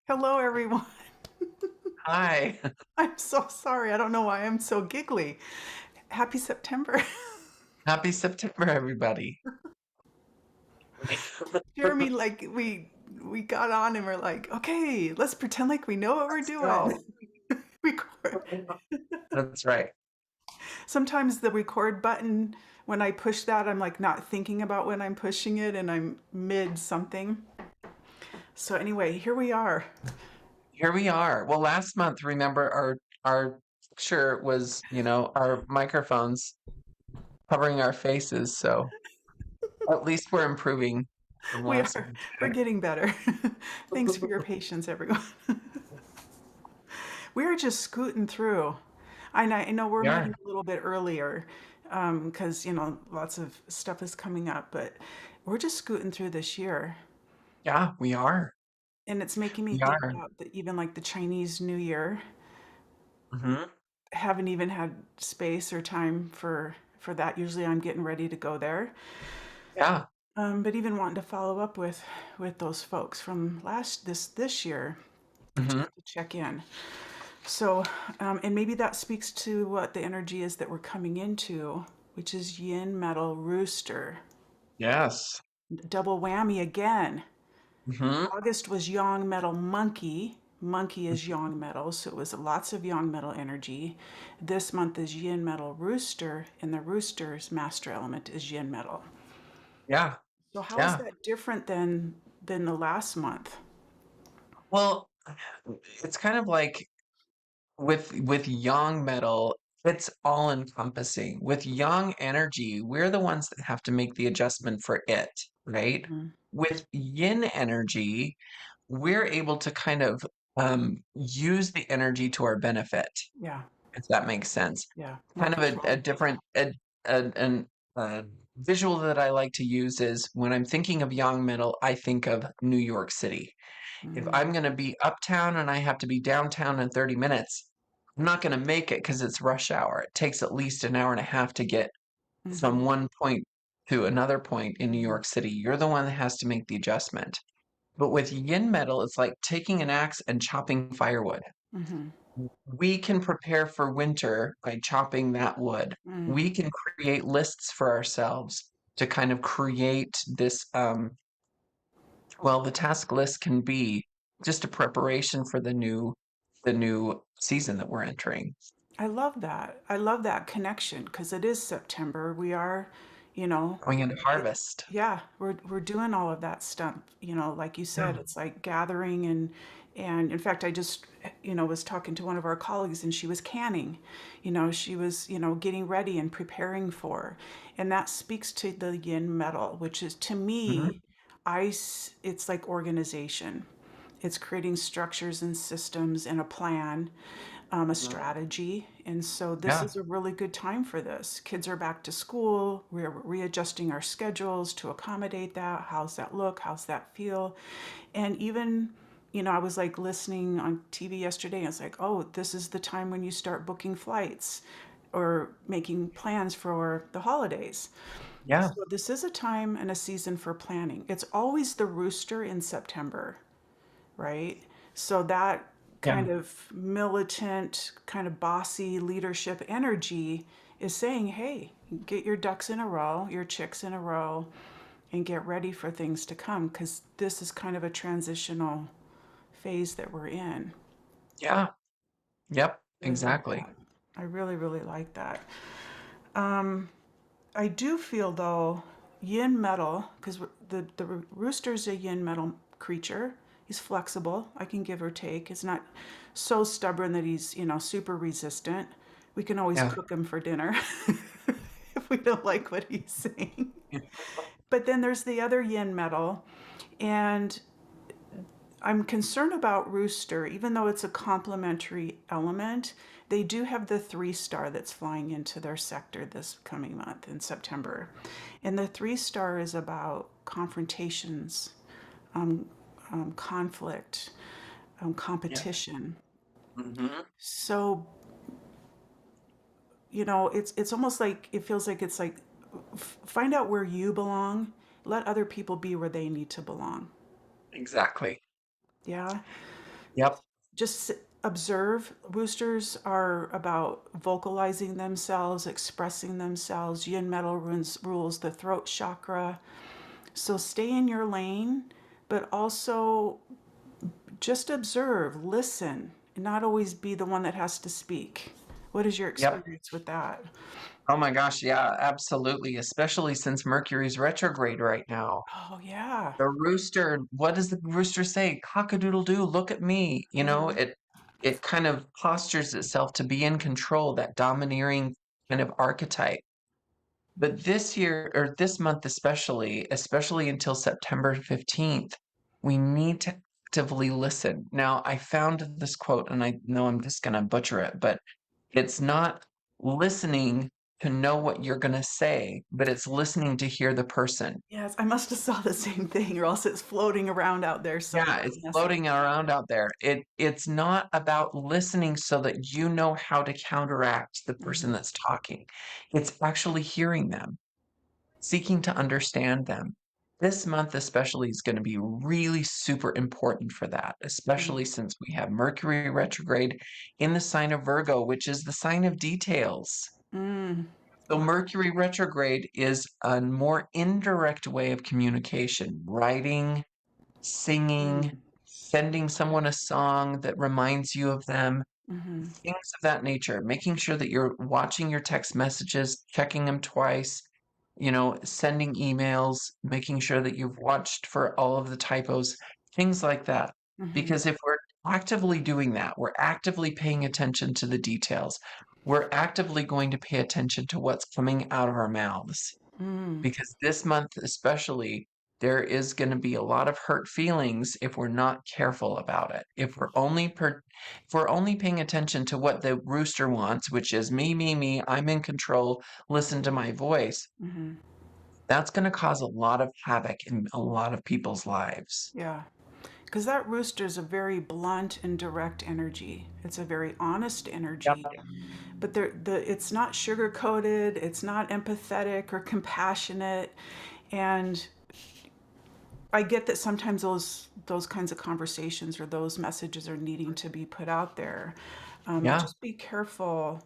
Hello, everyone. Hi. I'm so sorry. I don't know why I'm so giggly. Happy September. Happy September, everybody. Jeremy, like we got on and we're like, okay, let's pretend like we know what we're Let's doing. go. Record. That's right. Sometimes the record button, when I push that, I'm like not thinking about when I'm pushing it and I'm mid something. So anyway, here we are. Here we are. Well, last month, remember our picture was, our microphones covering our faces, so at least we're improving from We last are month, we're right? getting better. Thanks for your patience, everyone. We are just scooting through. I know we're We meeting are. a little bit earlier because, lots of stuff is coming up, but we're just scooting through this year. Yeah, we are. And it's making me We think are. about even like the Chinese New Year. Hmm. Haven't even had space or time for that. Usually I'm getting ready to go there. Yeah. But even wanting to follow up with those folks from this year Hmm. just to check in. So, and maybe that speaks to what the energy is that we're coming into, which is Yin Metal Rooster. Yes. Double whammy again. Hmm. August was Yang Metal Monkey. Monkey is Yang Metal, so it was lots of Yang Metal energy. This month is Yin Metal Rooster, and the Rooster's master element is Yin Metal. Yeah. So how is Yeah. that different than the last month? Well, it's kind of like with yang metal, it's all encompassing. With yang energy, we're the ones that have to make the adjustment for it, right? Mhm. With yin energy, we're able to kind of use the energy to our benefit, Yeah, if that makes sense. yeah, more Kind of a control. different an visual that I like to use is when I'm thinking of yang metal, I think of New York City. If Mm-hmm. I'm going to be uptown and I have to be downtown in 30 minutes, I'm not going to make it because it's rush hour. It takes at least an hour and a half to get from Mm-hmm. one point to another point in New Mm-hmm. York City. You're the one that has to make the adjustment. But with yin metal, it's like taking an axe and chopping firewood. Mm-hmm. We can prepare for winter by chopping that wood. Mm. We can create lists for ourselves to kind of create this well, the task list can be just a preparation for the new season that we're entering. I love that. I love that connection because it is September. We are, you know, Going into it, harvest. yeah, we're doing all of that stuff. Like you said, Yeah. it's like gathering and in fact, I just was talking to one of our colleagues and she was canning. She was getting ready and preparing for, and that speaks to the Yin metal, which is to Mhm. me, it's like organization. It's creating structures and systems and a plan, a Mhm. strategy. And so this Yeah. is a really good time for this. Kids are back to school. We're readjusting our schedules to accommodate that. How's that look? How's that feel? And even, I was like listening on TV yesterday and it's like, oh, this is the time when you start booking flights or making plans for the holidays. Yeah. So this is a time and a season for planning. It's always the rooster in September, right? So that Yeah. kind of militant, kind of bossy leadership energy is saying, hey, get your ducks in a row, your chicks in a row, and get ready for things to come because this is kind of a transitional phase that we're in. Yeah. Yep. I like Exactly. that. I really, really like that. Um, I do feel though, yin metal, because the rooster's a yin metal creature. He's flexible. I can give or take. He's not so stubborn that he's, super resistant. We can always Yeah. cook him for dinner if we don't like what he's saying. But then there's the other yin metal, and I'm concerned about rooster, even though it's a complementary element. They do have the 3 star that's flying into their sector this coming month in September. And the 3 star is about confrontations, conflict, Yeah. competition. Hmm. So, it's almost like it feels like it's like find out where you belong, let other people be where they need to belong. Exactly. Yeah. Yep. Just observe. Roosters are about vocalizing themselves, expressing themselves. Yin Metal rules the throat chakra. So stay in your lane, but also just observe, listen, and not always be the one that has to speak. What is your Yep. experience with that? Oh my gosh, yeah, absolutely. Especially since Mercury's retrograde right now. Oh, yeah. The rooster, what does the rooster say? Cock-a-doodle-doo, look at me. Mm-hmm. It kind of postures itself to be in control, that domineering kind of archetype. But this year, or this month especially until September 15th, we need to actively listen. Now, I found this quote, and I know I'm just going to butcher it, but it's not listening to know what you're going to say, but it's listening to hear the person. Yes, I must have saw the same thing, or else it's floating around out there Yeah, somewhere. it's The message. floating around out there. It's not about listening so that you know how to counteract the person Mm-hmm. that's talking. It's actually hearing them, seeking to understand them. This month especially is going to be really super important for that, especially since we have Mercury retrograde in the sign of Virgo, which is the sign of details. Mm. So Wow. Mercury retrograde is a more indirect way of communication, writing, singing, Mm. sending someone a song that reminds you of them, Mm-hmm. things of that nature, making sure that you're watching your text messages, checking them twice, sending emails, making sure that you've watched for all of the typos, things like that. Mm-hmm. Because if we're actively doing that, we're actively paying attention to the details, we're actively going to pay attention to what's coming out of our mouths Mm. because this month especially there is going to be a lot of hurt feelings if we're not careful about it. If we're only paying attention to what the rooster wants, which is me, I'm in control, listen to my voice, Mm-hmm. that's going to cause a lot of havoc in a lot of people's lives. Yeah. Because that rooster is a very blunt and direct energy. It's a very honest Yep. energy, but it's not sugar coated. It's not empathetic or compassionate, and I get that sometimes those kinds of conversations or those messages are needing to be put out there, but Yeah. just be careful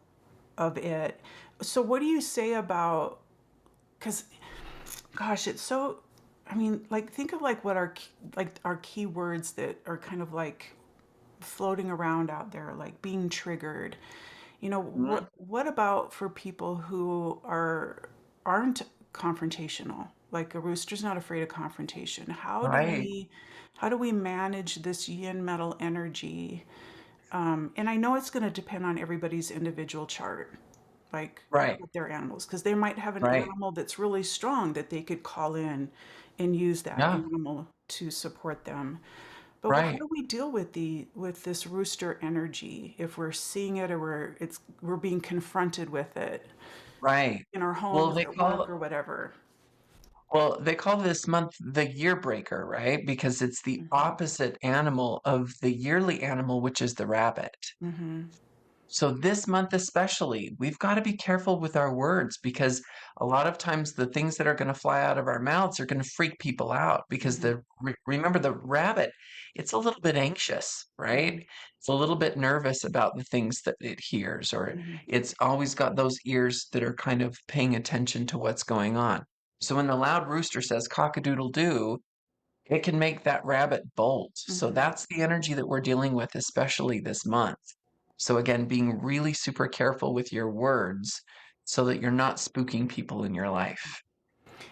of it. So, what do you say about? Because, gosh, it's so. I mean, like think of like what our keywords that are kind of like floating around out there, like being triggered. Mhm. What about for people who aren't confrontational? Like a rooster's not afraid of confrontation. Right. How do we manage this yin metal energy? And I know it's going to depend on everybody's individual chart, like Right. with their animals, because they might have an Right. animal that's really strong that they could call in and use that Yeah. animal to support them. But how Right. do we deal with this rooster energy if we're seeing it or we're being confronted with it Right. in our Well, homes, they at work, call or whatever? They call this month the year breaker, right? Because it's the Mm-hmm. opposite animal of the yearly animal, which is the rabbit. Mm-hmm. So this month especially, we've got to be careful with our words because a lot of times the things that are going to fly out of our mouths are going to freak people out because Mm-hmm. remember the rabbit, it's a little bit anxious, right? Mm-hmm. It's a little bit nervous about the things that it hears, or Mm-hmm. it's always got those ears that are kind of paying attention to what's going on. So when the loud rooster says cock-a-doodle doo, it can make that rabbit bolt. So Mm-hmm. that's the energy that we're dealing with, especially this month. So again, being really super careful with your words so that you're not spooking people in your life.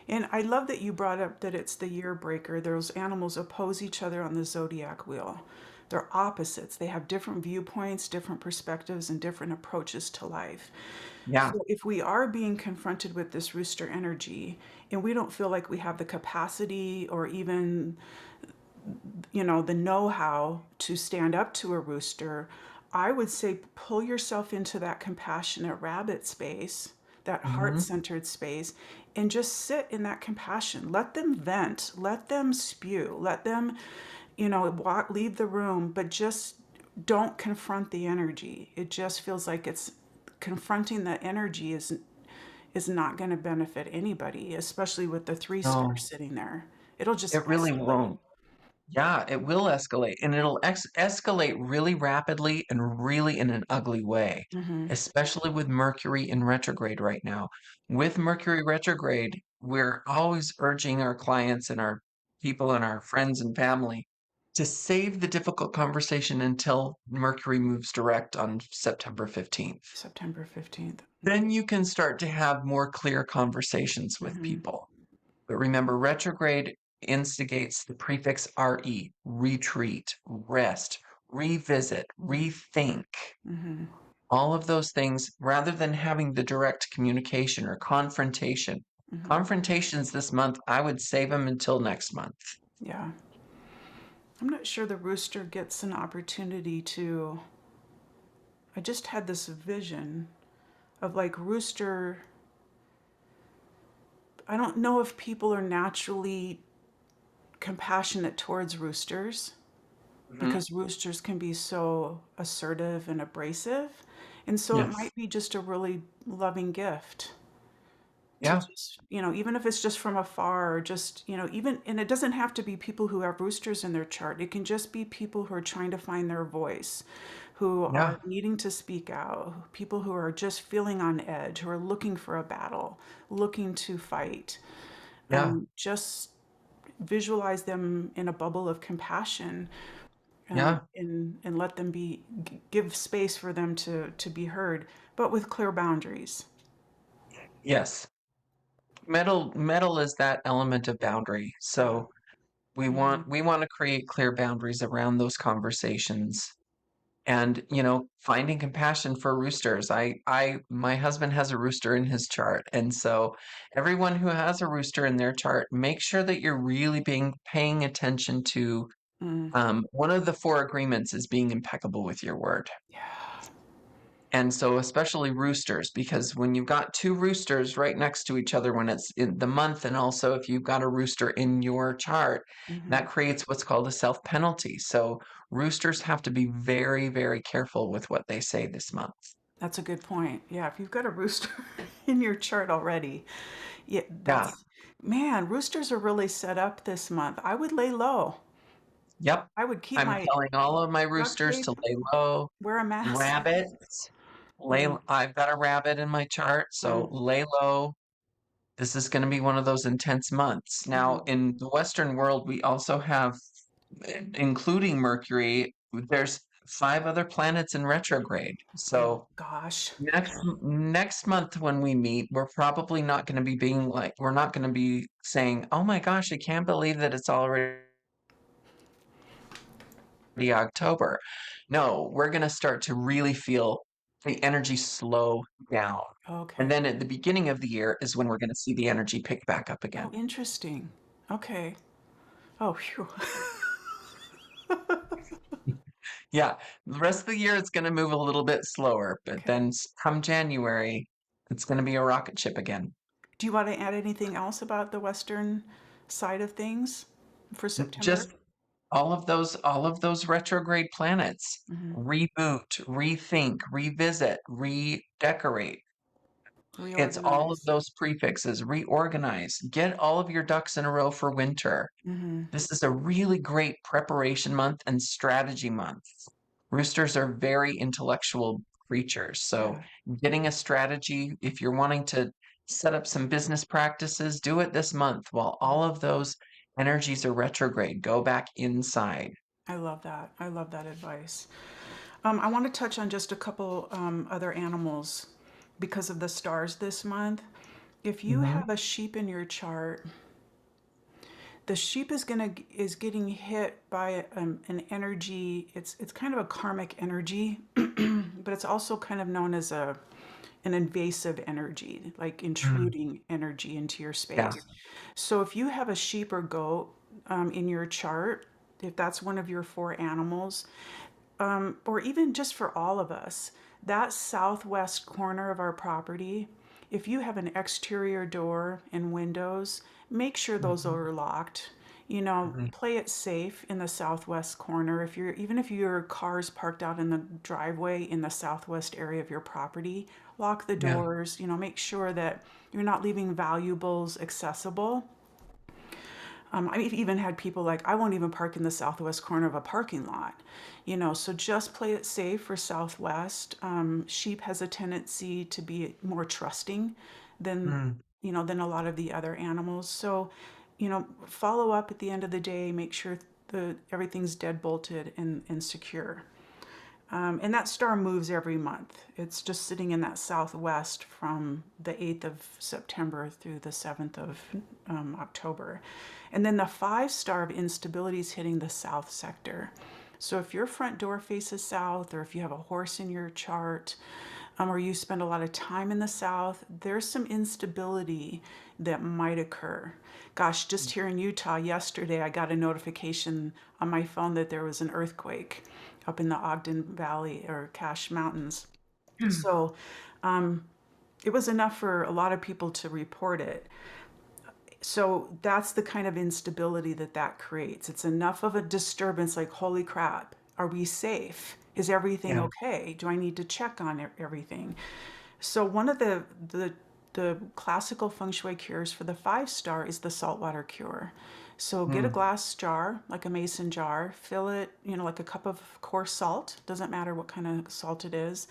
And I love that you brought up that it's the year breaker. Those animals oppose each other on the zodiac wheel. They're opposites. They have different viewpoints, different perspectives, and different approaches to life. Yeah. So if we are being confronted with this rooster energy and we don't feel like we have the capacity or even, the know-how to stand up to a rooster, I would say pull yourself into that compassionate rabbit space, that Hmm. heart-centered space, and just sit in that compassion. Let them vent, let them spew, let them, leave the room, but just don't confront the energy. It just feels like it's confronting the energy is not going to benefit anybody, especially with the three star No, sitting there. It'll just it really escalate. won't. Yeah, it will escalate, and it'll escalate really rapidly and really in an ugly way, Mm-hmm. especially with Mercury in retrograde right now. With Mercury retrograde, we're always urging our clients and our people and our friends and family to save the difficult conversation until Mercury moves direct on September 15th. September 15th. Then you can start to have more clear conversations with Mm-hmm. people. But remember, retrograde instigates the prefix re, retreat, rest, revisit, rethink. Mm-hmm. All of those things, rather than having the direct communication or confrontation. Mm-hmm. Confrontations this month, I would save them until next month. Yeah. I'm not sure the rooster gets an opportunity to. I just had this vision of like rooster. I don't know if people are naturally compassionate towards roosters Mhm. because roosters can be so assertive and abrasive. And so it Yes. might be just a really loving gift to Yeah. just, even if it's just from afar or just, even, and it doesn't have to be people who have roosters in their chart. It can just be people who are trying to find their voice, who Yeah. are needing to speak out, people who are just feeling on edge, who are looking for a battle, looking to fight. Yeah. Just visualize them in a bubble of compassion, Yeah. and let them give space for them to be heard, but with clear boundaries. Yes. Metal is that element of boundary. Yeah. So we Hmm. want we want to create clear boundaries around those conversations. And finding compassion for roosters. My husband has a rooster in his chart, and so everyone who has a rooster in their chart, make sure that you're really being paying attention to, Mm. one of the four agreements is being impeccable with your word. Yeah. And so especially roosters, because when you've got two roosters right next to each other when it's in the month, and also if you've got a rooster in your chart, Hmm. that creates what's called a self penalty. So roosters have to be very, very careful with what they say this month. That's a good point. Yeah, if you've got a rooster in your chart already, yeah, Yeah. man, roosters are really set up this month. I would lay low. Yep. I would keep I'm my telling all of my duct roosters tape, to lay low. wear a mask. Rabbits, Mm, I've got a rabbit in my chart, so mm, lay low. This is going to be one of those intense months. Now, mhm. in the Western world, we also have, including Mercury, there's five other planets in retrograde. Oh So gosh. next month when we meet, we're probably not going to be being like, we're not going to be saying, "Oh my gosh, I can't believe that it's already October." No, we're going to start to really feel the energy slow down. And Okay. then at the beginning of the year is when we're going to see the energy pick back up Oh, again. interesting. Okay. Oh, phew. Yeah, the rest of the year it's going to move a little bit slower, but Okay. then come January, it's going to be a rocket ship again. Do you want to add anything else about the Western side of things for September? Just all of those retrograde planets. Hmm. Reboot, rethink, revisit, redecorate. It's all of Reorganize. those prefixes. Reorganize. Get all of your ducks in a row for winter. Hmm. This is a really great preparation month and strategy month. Roosters are very intellectual creatures. So, Yeah. getting a strategy, if you're wanting to set up some business practices, do it this month while all of those energies are retrograde. Go back inside. I love that. I love that advice. I want to touch on just a couple other animals because of the stars this month. If you Hmm. have a sheep in your chart, the sheep is getting hit by an energy. It's kind of a karmic energy, but it's also kind of known as an invasive energy, like Mm. intruding energy into your Yeah. space. So if you have a sheep or goat in your chart, if that's one of your four animals, or even just for all of us, that southwest corner of our property, if you have an exterior door and windows, make sure those Mhm. are locked. Mhm. Play it safe in the southwest corner. Even if your car's parked out in the driveway in the southwest area of your property, lock the Yeah. doors. Make sure that you're not leaving valuables accessible. I've even had people like, I won't even park in the southwest corner of a parking lot, so just play it safe for southwest. Sheep has a tendency to be more trusting than, Mm, than a lot of the other animals. So, follow up at the end of the day, make sure everything's dead bolted and secure. And that star moves every month. It's just sitting in that southwest from the 8th of September through the 7th of October. And then the 5 star of instability is hitting the south sector. So if your front door faces south, or if you have a horse in your chart, or you spend a lot of time in the south, there's some instability that might occur. Gosh, just here in Utah yesterday, I got a notification on my phone that there was an earthquake up in the Ogden Valley or Cache Mountains. So it was enough for a lot of people to report it. So that's the kind of instability that creates. It's enough of a disturbance like, holy crap, are we safe? Is everything yeah. okay? Do I need to check on everything? So one of the classical feng shui cures for the 5 star is the saltwater cure. So get a Mm, glass jar, like a mason jar, fill it, like a cup of coarse salt, doesn't matter what kind of salt it is,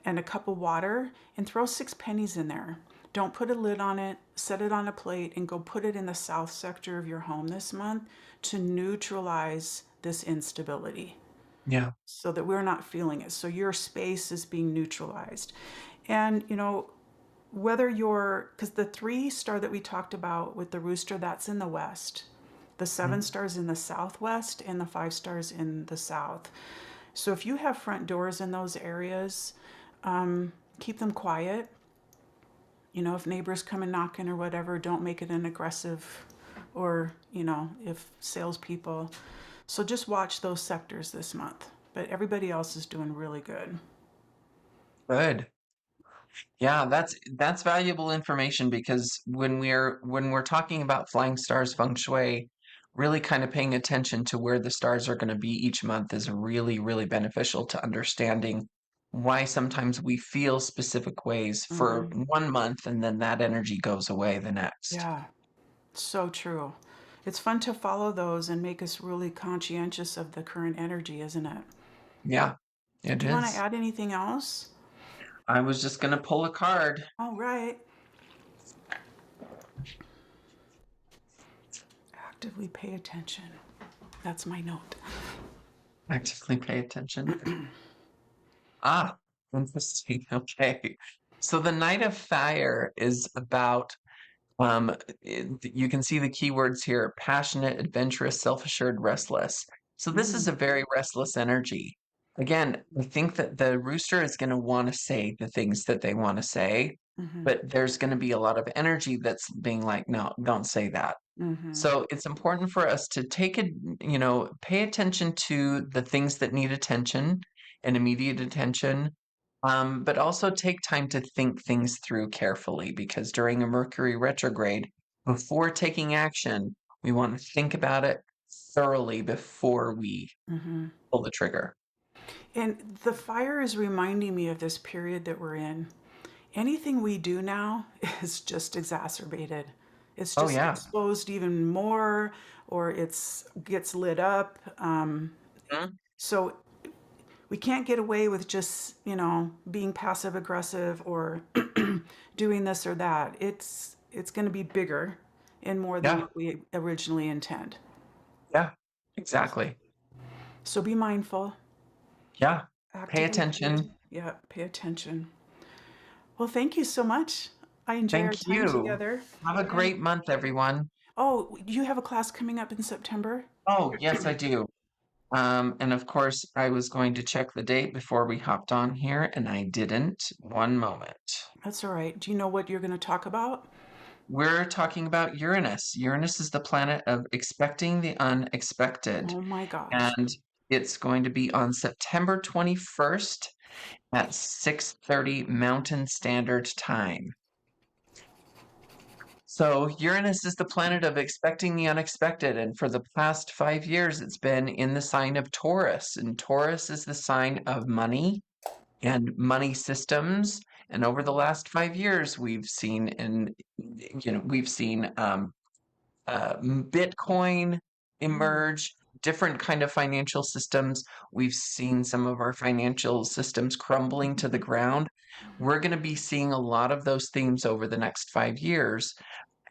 and a cup of water, and throw 6 pennies in there. Don't put a lid on it, set it on a plate, and go put it in the south sector of your home this month to neutralize this instability yeah. so that we're not feeling it. So your space is being neutralized. And, whether because the 3 star that we talked about with the rooster, that's in the west. The seven Mm, stars in the southwest and the 5 stars in the south. So if you have front doors in those areas, keep them quiet. If neighbors come and knocking or whatever, don't make it an aggressive, or, if salespeople. So just watch those sectors this month. But everybody else is doing really good. good. Yeah, that's valuable information because when we're talking about flying stars feng shui, really kind of paying attention to where the stars are going to be each month is really, really beneficial to understanding why sometimes we feel specific ways for Hmm. 1 month and then that energy goes away the next. Yeah, so true. It's fun to follow those and make us really conscientious of the current energy, isn't it? Yeah, it Do you want to is. add anything else? I was just going to pull a card. All right. Actively pay attention. That's my note. Actively pay attention. Ah, interesting. Okay. So the Knight of Fire is about you can see the keywords here: passionate, adventurous, self-assured, restless. So this is Mm, a very restless energy. Again, I think that the rooster is going to want to say the things that they want to say, mm-hmm, but there's going to be a lot of energy that's being like, no, don't say that. mm-hmm, So it's important for us to pay attention to the things that need attention and immediate attention, but also take time to think things through carefully because during a Mercury retrograde, before taking action, we want to think about it thoroughly before we mm-hmm. pull the trigger. And the fire is reminding me of this period that we're in. Anything we do now is just exacerbated. It's Oh, just yeah. exposed even more, or it's gets lit up. Mhm. So we can't get away with just, being passive aggressive or doing this or that. It's going to be bigger and more than Yeah. what we originally intend. Yeah. Exactly. So be mindful, Yeah. Pay actively attention. yeah, pay attention. Well, thank you so much. I enjoy our Thank time you. together. Have a And great month, everyone. oh, you have a class coming up in September? Oh, yes, I do. And of course, I was going to check the date before we hopped on here, and I didn't. One moment. That's all right. Do you know what you're going to talk about? We're talking about Uranus. Uranus is the planet of expecting the unexpected, Oh my gosh. and it's going to be on September 21st at 6:30 Mountain Standard Time. So Uranus is the planet of expecting the unexpected, and for the past 5 years, it's been in the sign of Taurus, and Taurus is the sign of money and money systems. And over the last 5 years, we've seen Bitcoin Mm, emerge, different kind of financial systems. We've seen some of our financial systems crumbling to the ground. We're going to be seeing a lot of those themes over the next 5 years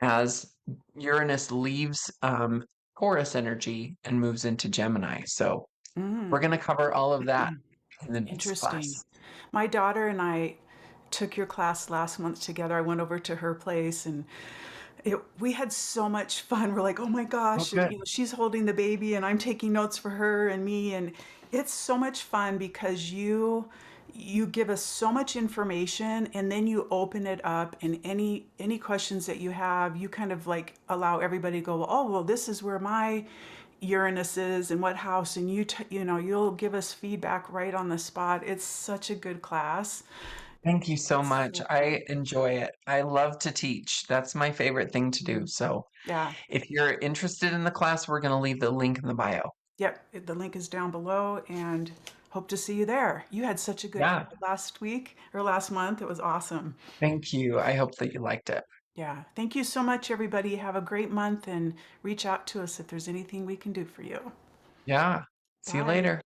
as Uranus leaves Taurus energy and moves into Gemini. So mm. we're going to cover all of that in the next Interesting. class. My daughter and I took your class last month together. I went over to her place and we had so much fun. We're like, oh my Oh, gosh, and good. she's holding the baby and I'm taking notes for her and me, and it's so much fun because you give us so much information and then you open it up, and any questions that you have, you kind of like allow everybody to go, oh well, this is where my Uranus is and what house, and you'll give us feedback right on the spot. It's such a good class. Thank you so It's much. so fun. I enjoy it. I love to teach. That's my favorite thing to do. Mhm. So Yeah. if you're interested in the class, we're going to leave the link in the bio. Yep, the link is down below and hope to see you there. You had such a good Yeah. call last week or last month. It was awesome. Thank you. I hope that you liked it. Yeah. Thank you so much, everybody. Have a great month and reach out to us if there's anything we can do for you. Yeah. See you Bye. later.